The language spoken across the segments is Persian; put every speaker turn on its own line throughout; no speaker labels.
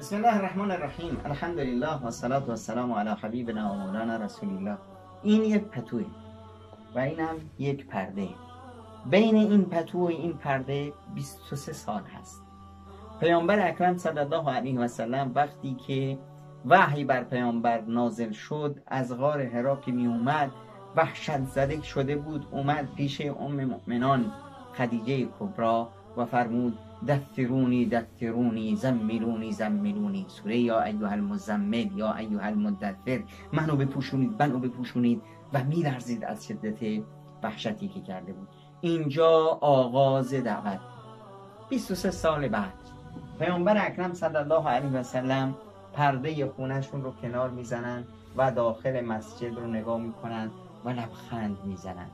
بسم الله الرحمن الرحیم. الحمدلله و الصلاة و السلام علی حبیبنا و مولانا رسول الله. این یک پتوه و این هم یک پرده. بین این پتو و این پرده 23 سال هست. پیامبر اکرم صلی الله علیه و سلم وقتی که وحی بر پیامبر نازل شد، از غار حرا که می اومد وحشت زده شده بود، اومد پیش ام مؤمنان خدیجه کبرا و فرمود دثرونی دثرونی زملونی زملونی، سوره یا ایها المزمل یا ایها المدثر، منو بپوشونید و میلرزید از شدت وحشتی که کرده بود. اینجا آغاز دعوت. 23 سال بعد پیامبر اکرم صلی الله علیه و سلم پرده خونهشون رو کنار میزنن و داخل مسجد رو نگاه میکنن و لبخند میزنن.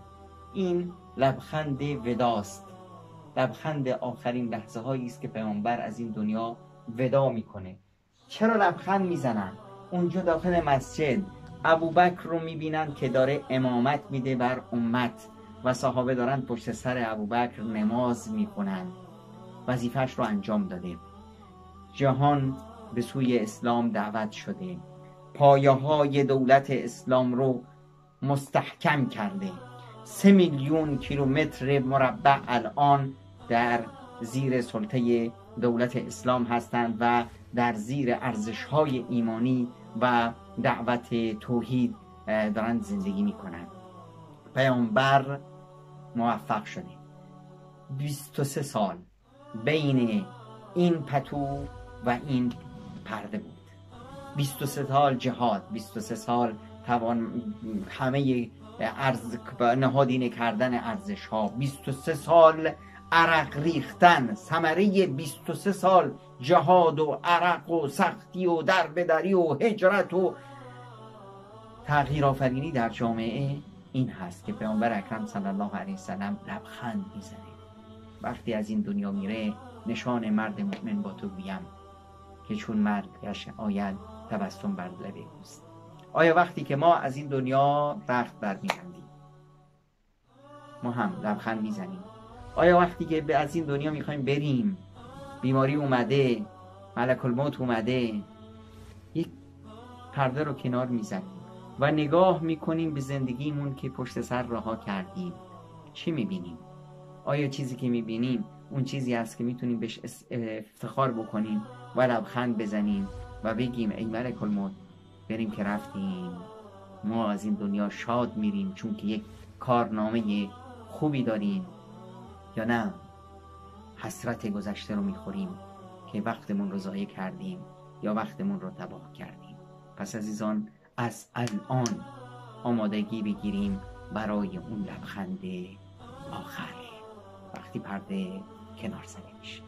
این لبخند وداست، لبخند آخرین لحظه هایی است که پیامبر از این دنیا ودا میکنه. چرا لبخند میزنن؟ اونجا داخل مسجد ابوبکر رو میبینن که داره امامت میده بر امت و صحابه دارن پشت سر ابوبکر نماز میکنن. وظیفه‌اش رو انجام داده. جهان به سوی اسلام دعوت شده. پایه‌های دولت اسلام رو مستحکم کرده. 3 میلیون کیلومتر مربع الان در زیر سلطه دولت اسلام هستند و در زیر ارزش‌های ایمانی و دعوت توحید دارن زندگی میکنن. پیامبر موفق شده. 23 سال بین این پتو و این پرده بود. 23 سال جهاد، 23 سال همه نهادینه کردن ارزش ها، 23 سال عرق ریختن، ثمره 23 سال جهاد و عرق و سختی و دربدری و هجرت و تغییر آفرینی در جامعه این هست که پیامبر اکرم صلی الله علیه وسلم لبخند میزنه. وقتی از این دنیا میره نشان مرد مؤمن با تو بیم که چون مرگش آید تبسم بر لب اوست. آیا وقتی که ما از این دنیا رخت برمی‌بندیم ما هم لبخند میزنیم؟ آیا وقتی که از این دنیا میخوایم بریم، بیماری اومده، ملک الموت اومده، یک پرده رو کنار میزنیم و نگاه میکنیم به زندگیمون که پشت سر رها کردیم؟ چی میبینیم؟ آیا چیزی که میبینیم اون چیزی است که میتونیم بهش افتخار بکنیم و لبخند بزنیم و بگیم ای ملک الموت بریم که رفتیم، ما از این دنیا شاد میریم چون که یک کارنامه خوبی داریم؟ یا نه حسرت گذشته رو میخوریم که وقتمون رو ضایع کردیم یا وقتمون رو تباه کردیم؟ پس عزیزان از الان آمادگی بگیریم برای اون لبخند آخر وقتی پرده کنار زده میشه.